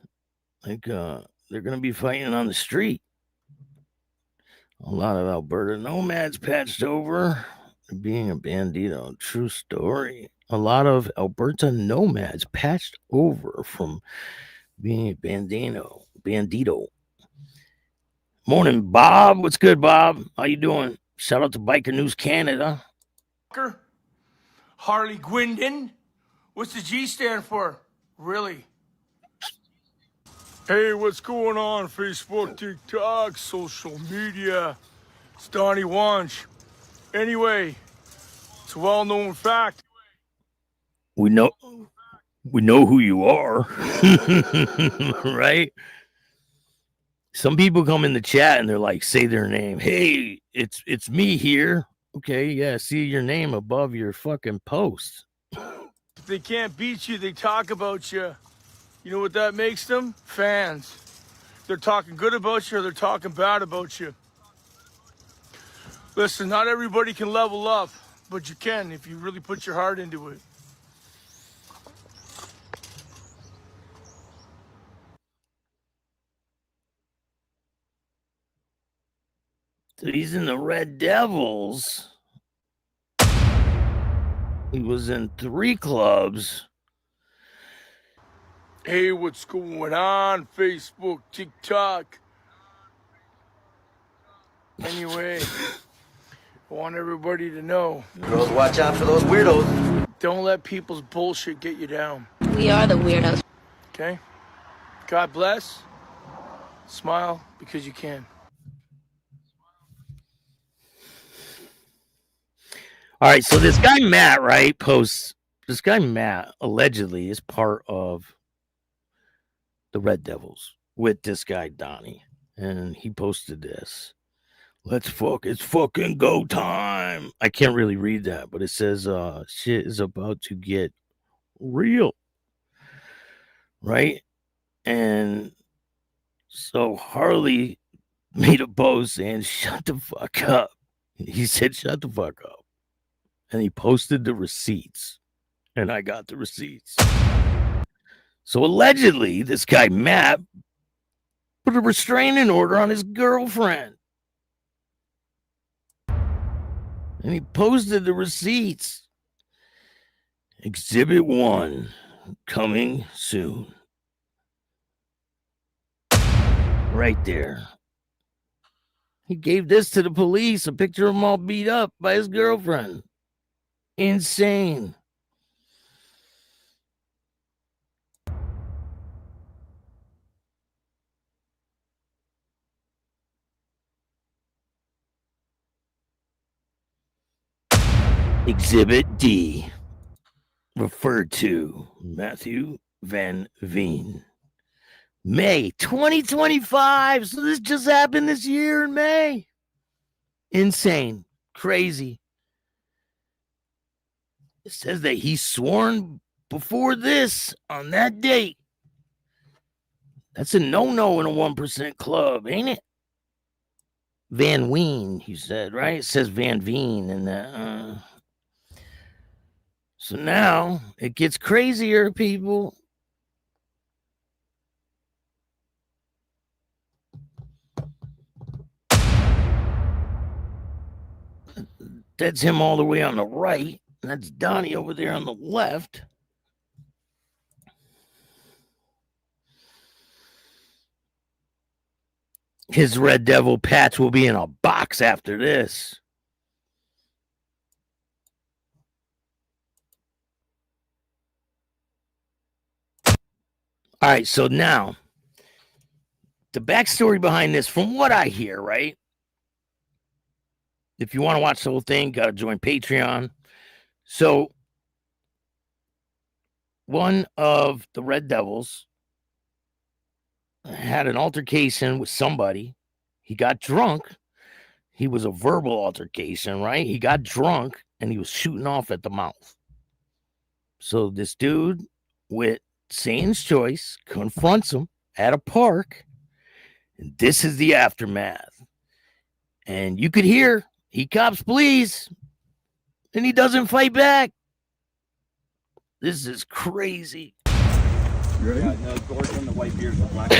Like, they're gonna be fighting on the street. A lot of Alberta nomads patched over being a bandito. True story. A lot of Alberta nomads patched over from being a bandito. Morning, Bob. What's good, Bob? How you doing? Shout out to Biker News Canada. Harley Guindon. What's the G stand for? Really? Hey, what's going on? Facebook, TikTok, social media. It's Donny Wonch. Anyway, it's a well-known fact. We know who you are. Right? Some people come in the chat and they're like, say their name. Hey, it's me here. Okay, yeah, see your name above your fucking post. If they can't beat you, they talk about you. You know what that makes them? Fans. They're talking good about you or they're talking bad about you. Listen, not everybody can level up, but you can if you really put your heart into it. So he's in the Red Devils. He was in 3 clubs. Hey, what's going on? Facebook, TikTok. Anyway, I want everybody to know. Girls, watch out for those weirdos. Don't let people's bullshit get you down. We are the weirdos. Okay? God bless. Smile because you can. All right, so this guy Matt, right, posts. This guy Matt allegedly is part of the Red Devils with this guy Donnie, and he posted this. It's fucking go time. I can't really read that, but it says shit is about to get real. Right? And so Harley made a post saying, shut the fuck up. He said, shut the fuck up. And he posted the receipts. And I got the receipts. So allegedly, this guy Matt put a restraining order on his girlfriend. And he posted the receipts. Exhibit 1, coming soon. Right there. He gave this to the police, a picture of him all beat up by his girlfriend. Insane. Exhibit D, referred to Matthew Van Veen. May 2025. So this just happened this year in May. Insane. Crazy. It says that he's sworn before this on that date. That's a no-no in a 1% club, ain't it? Van Ween, you said, right? It says Van Veen in that. So now it gets crazier, people. That's him all the way on the right. And that's Donnie over there on the left. His Red Devil patch will be in a box after this. All right, so now the backstory behind this, from what I hear, right? If you want to watch the whole thing, got to join Patreon. So one of the Red Devils had an altercation with somebody. He got drunk. He was a verbal altercation, right? He got drunk and he was shooting off at the mouth. So this dude with Satan's Choice confronts him at a park. And this is the aftermath. And you could hear, he cops, please. And he doesn't fight back. This is crazy. You ready? Yeah, the George and the white beard, the black.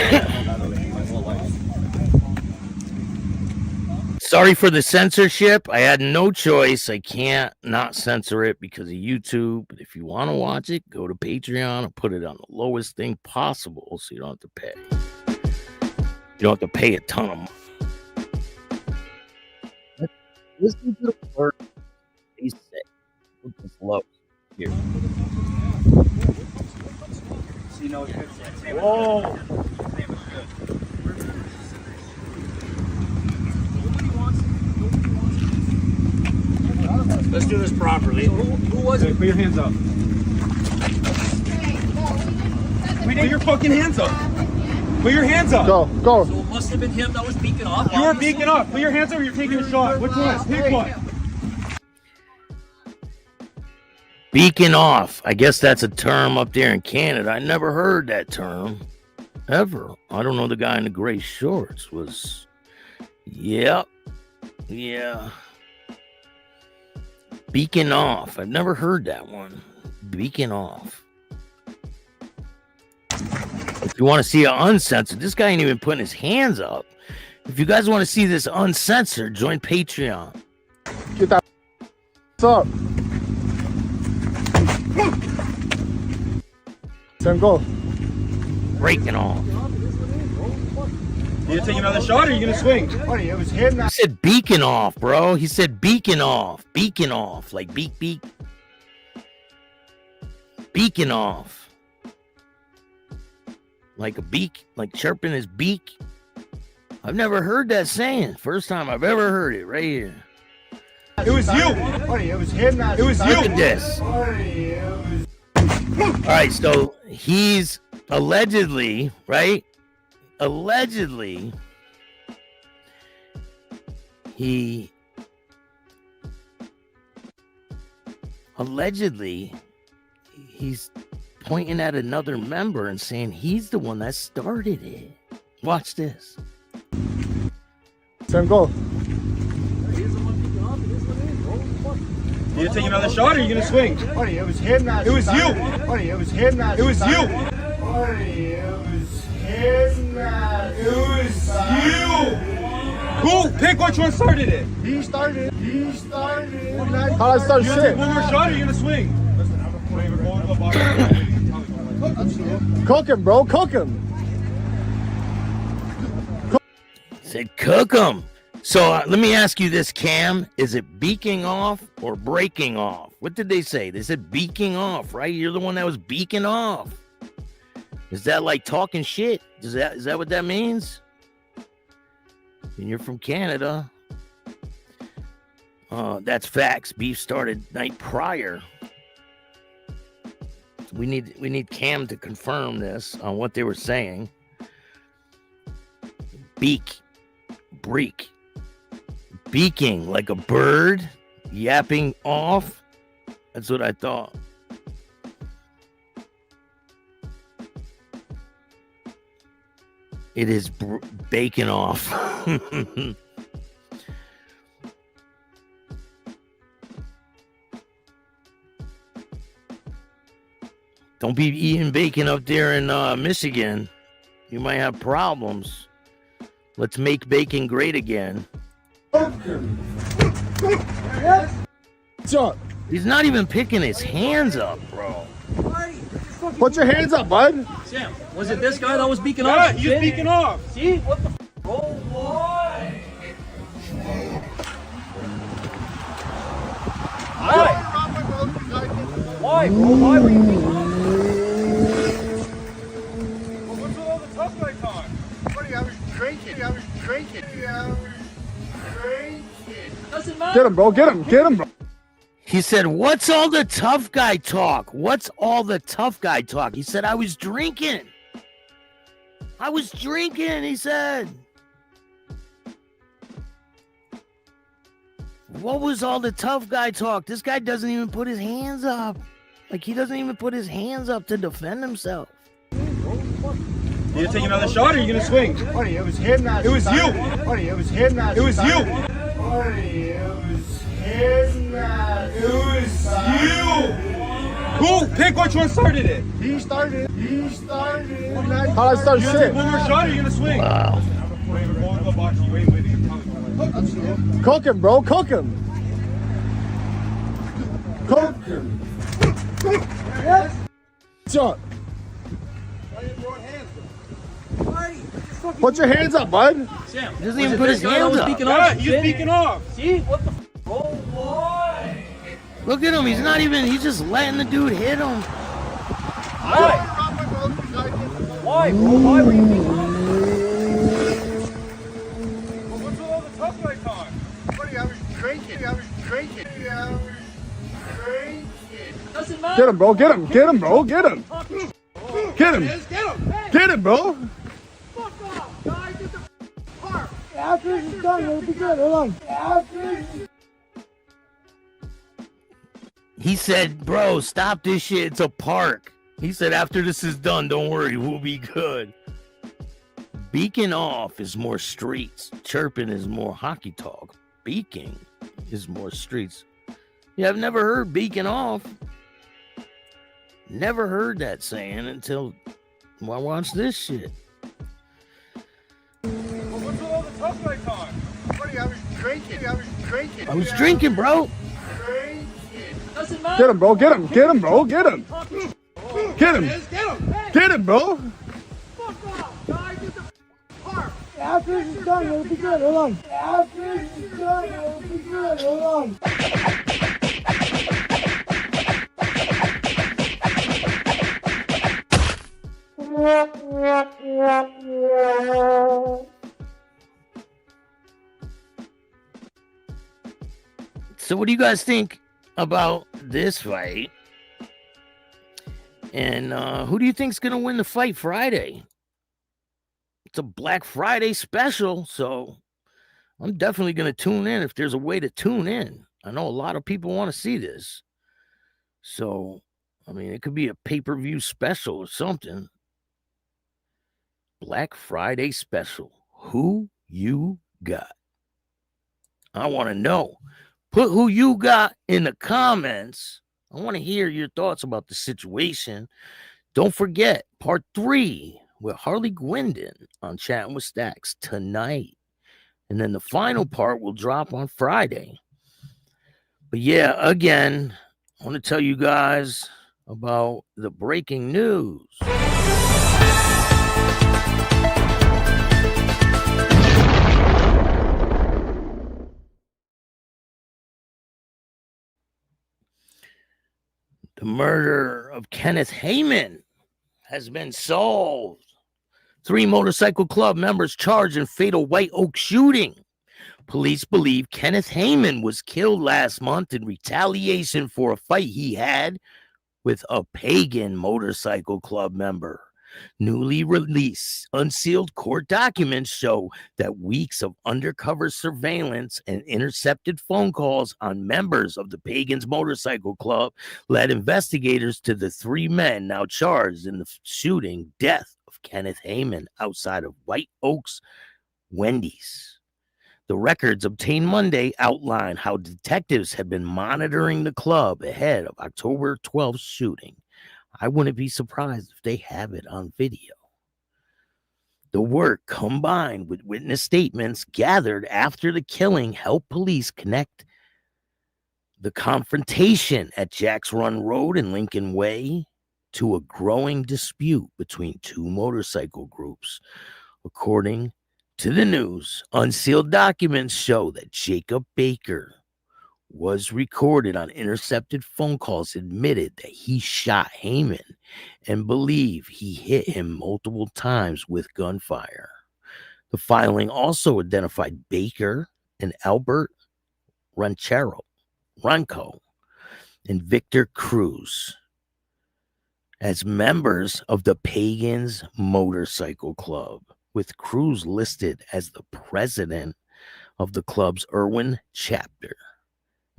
Sorry for the censorship. I had no choice. I can't not censor it because of YouTube. But if you want to watch it, go to Patreon and put it on the lowest thing possible so you don't have to pay. You don't have to pay a ton of money. Listen to the word he said. Look at this low here. Whoa! Let's do this properly. Who was it? Put your hands up. Put your fucking hands up. Put your hands up. Go. So it must have been him that was beaking off. You were beaking off. Put your hands up or you're taking a shot. Which one? Pick one. Beacon off. I guess that's a term up there in Canada. I never heard that term ever. I don't know. The guy in the gray shorts was. Yep. Yeah. Beacon off. I've never heard that one. Beacon off. If you want to see it uncensored, this guy ain't even putting his hands up. If you guys want to see this uncensored, join Patreon. Get that up. Sam, go. Breaking off. You gonna take another shot or you gonna swing? Buddy, it was him. He said beacon off, bro. He said beacon off. Beacon off. Like beak, beak. Beacon off. Like a beak. Like chirping his beak. I've never heard that saying. First time I've ever heard it right here. It was you. Buddy, it was him. It was you. Look at this. All right, so he's allegedly, right? Allegedly, he's pointing at another member and saying he's the one that started it. Watch this. Sam, go. You gonna take another shot or you gonna swing? Buddy, it was him. It was you. Buddy, it was him. It was you. Buddy, it was him. It was you. Who? Pick which one started it. He started. How I start You gonna shit? take one more shot or you gonna swing? Cook him, bro. Cook him. Said cook him. So let me ask you this, Cam. Is it beaking off or breaking off? What did they say? They said beaking off, right? You're the one that was beaking off. Is that like talking shit? Is that what that means? And you're from Canada. That's facts. Beef started night prior. We need Cam to confirm this on what they were saying. Beak. Break. Beaking like a bird, yapping off. That's what I thought. It is bacon off. Don't be eating bacon up there in Michigan. You might have problems. Let's make bacon great again. What's up? He's not even picking his hands up, bro. Put your hands up, bud. Sam, was it this guy that was beaking off? He's beaking off. See? What the Oh, boy! Why, bro? Why were you beating off? What's with all the tough guy talk? Buddy, I was drinking. Doesn't matter. Get him, bro. Get him, bro. He said, what's all the tough guy talk? What's all the tough guy talk? He said, I was drinking. He said. What was all the tough guy talk? This guy doesn't even put his hands up. Like, he doesn't even put his hands up to defend himself. You gonna take another shot or are you gonna swing? Buddy, it was him that It was you. Buddy, it was him that It was you. Buddy, it was him that It was you. Who? Pick which one started it. He started. How'd I start You gonna shit? take one more shot or you gonna swing? Wow. Cook him, bro. Cook him. What's up? Put your hands up, bud. Sam, He doesn't even put his hands up. Yeah, he's beaking off. See? What the Oh, boy! Look at him. He's not even, he's just letting the dude hit him. Why? Why, bro? Why were you beating off? What's with all the tough guy talk? Buddy, I was drinking. Doesn't matter. Get him, bro. Get him, bro. Get him, bro. Fuck off, guys. Get the park. After this is done, it'll be good. Hold on. He said, bro, stop this shit. It's a park. He said, after this is done, don't worry, we'll be good. Beaking off is more streets. Chirping is more hockey talk. Beaking is more streets. Yeah, I've never heard beaking off. Never heard that saying until I watched this shit. What's with all the tough guy talk? Buddy, I was drinking. I was drinking, bro. Doesn't matter. Get him, bro. Get him, bro. Get him, bro. Fuck off, guys. Get the park. After this is done, it'll be good. Hold on. So what do you guys think about this fight? And who do you think's gonna win the fight Friday? It's a Black Friday special, so I'm definitely gonna tune in if there's a way to tune in. I know a lot of people want to see this. So, I mean, it could be a pay-per-view special or something. Black Friday special. Who you got? I want to know. Put who you got in the comments. I want to hear your thoughts about the situation. Don't forget, part 3 with Harley Guindon on Chattin with Staxx tonight. And then the final part will drop on Friday. But yeah, again, I want to tell you guys about the breaking news. The murder of Kenneth Heyman has been solved. 3 motorcycle club members charged in fatal White Oak shooting. Police believe Kenneth Heyman was killed last month in retaliation for a fight he had with a pagan motorcycle club member. Newly released unsealed court documents show that weeks of undercover surveillance and intercepted phone calls on members of the Pagans Motorcycle Club led investigators to the 3 men now charged in the shooting death of Kenneth Heyman outside of White Oaks Wendy's. The records obtained Monday outline how detectives have been monitoring the club ahead of October 12th shooting. I wouldn't be surprised if they have it on video. The work, combined with witness statements gathered after the killing, helped police connect the confrontation at Jack's Run Road and Lincoln Way to a growing dispute between two motorcycle groups. According to the news, unsealed documents show that Jacob Baker was recorded on intercepted phone calls, admitted that he shot Heyman and believed he hit him multiple times with gunfire. The filing also identified Baker and Albert Ranco and Victor Cruz as members of the Pagans Motorcycle Club, with Cruz listed as the president of the club's Irwin chapter.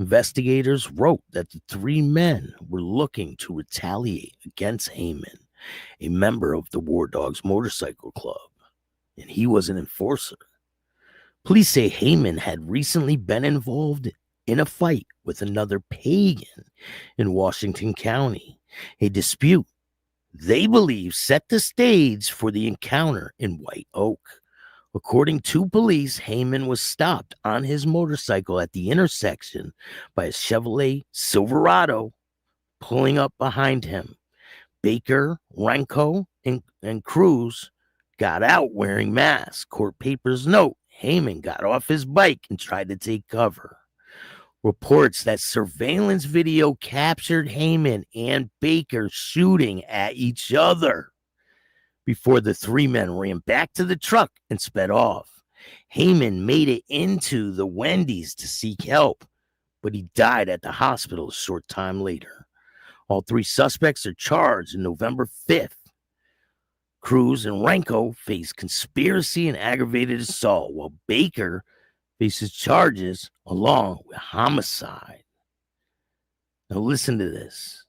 Investigators wrote that the three men were looking to retaliate against Heyman, a member of the War Dogs Motorcycle Club, and he was an enforcer. Police say Heyman had recently been involved in a fight with another pagan in Washington County, a dispute they believe set the stage for the encounter in White Oak. According to police, Heyman was stopped on his motorcycle at the intersection by a Chevrolet Silverado pulling up behind him. Baker, Ranco, and Cruz got out wearing masks. Court papers note Heyman got off his bike and tried to take cover. Reports that surveillance video captured Heyman and Baker shooting at each other before the three men ran back to the truck and sped off. Heyman made it into the Wendy's to seek help, but he died at the hospital a short time later. All three suspects are charged on November 5th. Cruz and Ranco face conspiracy and aggravated assault, while Baker faces charges along with homicide. Now listen to this.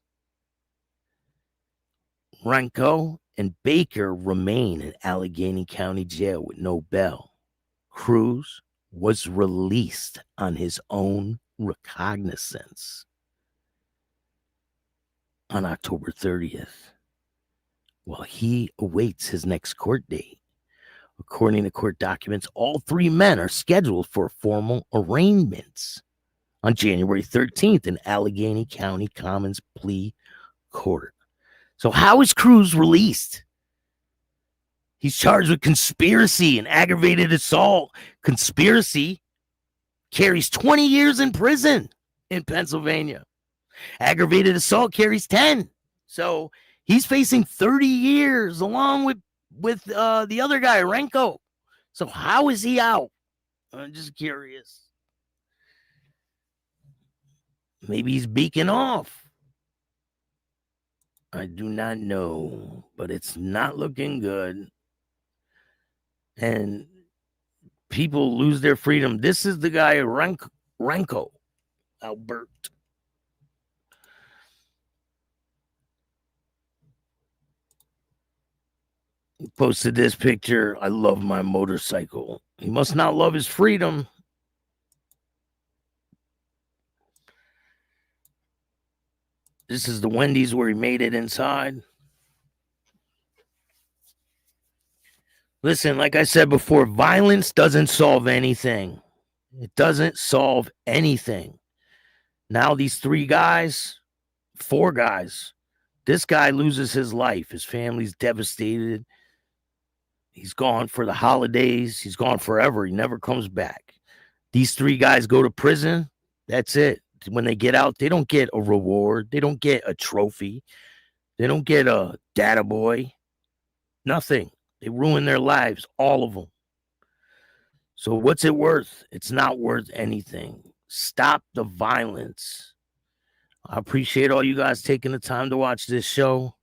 Ranco and Baker remain in Allegheny County Jail with no bail. Cruz was released on his own recognizance on October 30th, while he awaits his next court date. According to court documents, all three men are scheduled for formal arraignments on January 13th in Allegheny County Commons Plea Court. So how is Cruz released? He's charged with conspiracy and aggravated assault. Conspiracy carries 20 years in prison in Pennsylvania. Aggravated assault carries 10. So he's facing 30 years along with the other guy, Ranco. So how is he out? I'm just curious. Maybe he's beaking off. I do not know, but it's not looking good. And people lose their freedom. This is the guy, Ranco, Albert. He posted this picture. I love my motorcycle. He must not love his freedom. This is the Wendy's where he made it inside. Listen, like I said before, violence doesn't solve anything. It doesn't solve anything. Now these four guys, this guy loses his life. His family's devastated. He's gone for the holidays. He's gone forever. He never comes back. These three guys go to prison. That's it. When they get out, they don't get a reward. They don't get a trophy. They don't get a data boy. Nothing. They ruin their lives, all of them. So what's it worth? It's not worth anything. Stop the violence. I appreciate all you guys taking the time to watch this show.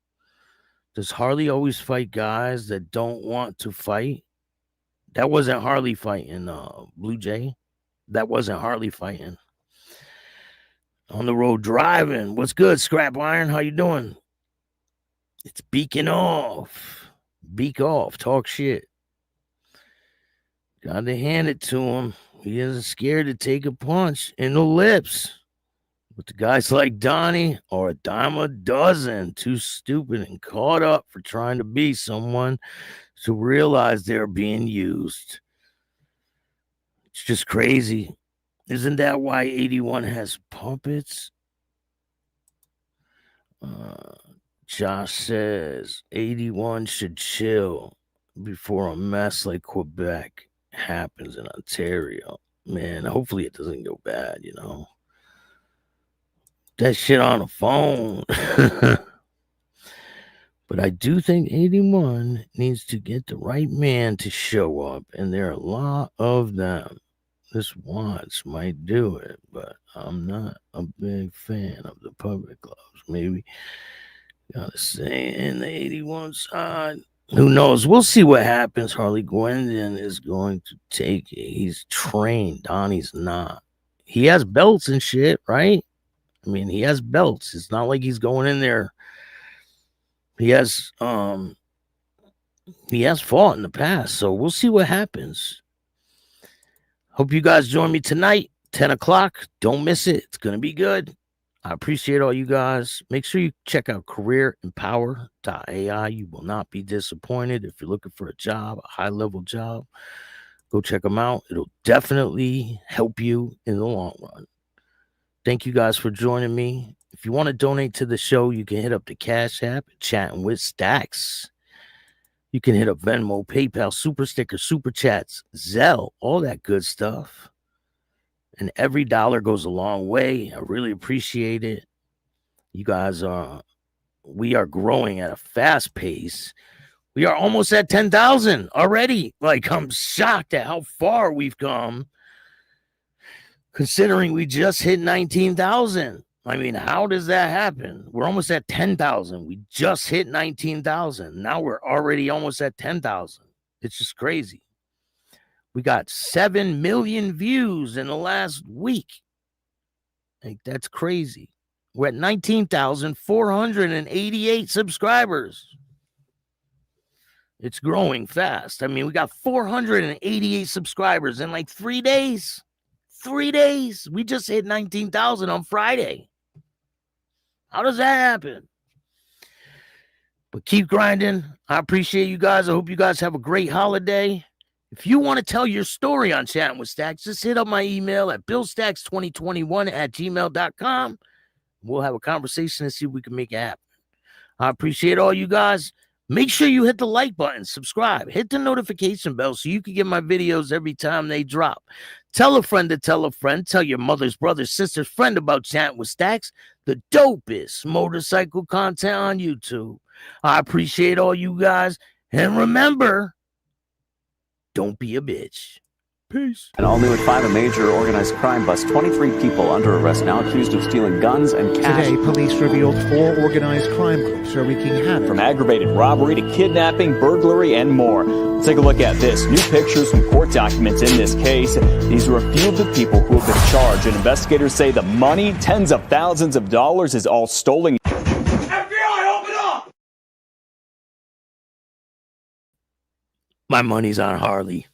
Does Harley always fight guys that don't want to fight? That wasn't Harley fighting Blue Jay. That wasn't Harley fighting. On the road driving. What's good, Scrap Iron? How you doing? It's beaking off. Beak off. Talk shit. Got to hand it to him. He isn't scared to take a punch in the lips. But the guys like Donnie are a dime a dozen, too stupid and caught up for trying to be someone to realize they're being used. It's just crazy. Isn't that why 81 has puppets? Josh says 81 should chill before a mess like Quebec happens in Ontario. Man, hopefully it doesn't go bad, you know. That shit on the phone. But I do think 81 needs to get the right man to show up, and there are a lot of them. This watch might do it, but I'm not a big fan of the public gloves. Maybe gotta say in the 81 side. Who knows? We'll see what happens. Harley Guindon is going to take it. He's trained. Donnie's not. He has belts and shit, right? I mean, he has belts. It's not like he's going in there. He has fought in the past, so we'll see what happens. Hope you guys join me tonight, 10 o'clock. Don't miss it. It's going to be good. I appreciate all you guys. Make sure you check out careerempower.ai. You will not be disappointed. If you're looking for a job, a high-level job, go check them out. It'll definitely help you in the long run. Thank you guys for joining me. If you want to donate to the show, you can hit up the Cash App, Chatting with Staxx. You can hit up Venmo, PayPal, Super Sticker, Super Chats, Zelle, all that good stuff. And every dollar goes a long way. I really appreciate it. You guys we are growing at a fast pace. We are almost at 10,000 already. Like, I'm shocked at how far we've come, considering we just hit 19,000. I mean, how does that happen? We're almost at 10,000. We just hit 19,000. Now we're already almost at 10,000. It's just crazy. We got 7 million views in the last week. Like, that's crazy. We're at 19,488 subscribers. It's growing fast. I mean, we got 488 subscribers in like 3 days. 3 days. We just hit 19,000 on Friday. How does that happen? But keep grinding. I appreciate you guys. I hope you guys have a great holiday. If you want to tell your story on Chatting with Staxx, just hit up my email at billstaxx2021@gmail.com. We'll have a conversation and see if we can make it happen. I appreciate all you guys. Make sure you hit the like button, subscribe, hit the notification bell so you can get my videos every time they drop. Tell a friend to tell a friend. Tell your mother's, brother's, sister's friend about Chatting with Staxx, the dopest motorcycle content on YouTube. I appreciate all you guys. And remember, don't be a bitch. Peace. And all new at 5, a major organized crime bust. 23 people under arrest now accused of stealing guns and cash. Today, police revealed 4 organized crime groups are wreaking havoc. From aggravated robbery to kidnapping, burglary, and more. Let's take a look at this. New pictures from court documents in this case. These are a few of the people who have been charged, and investigators say the money, tens of thousands of dollars, is all stolen. FBI, open up! My money's on Harley.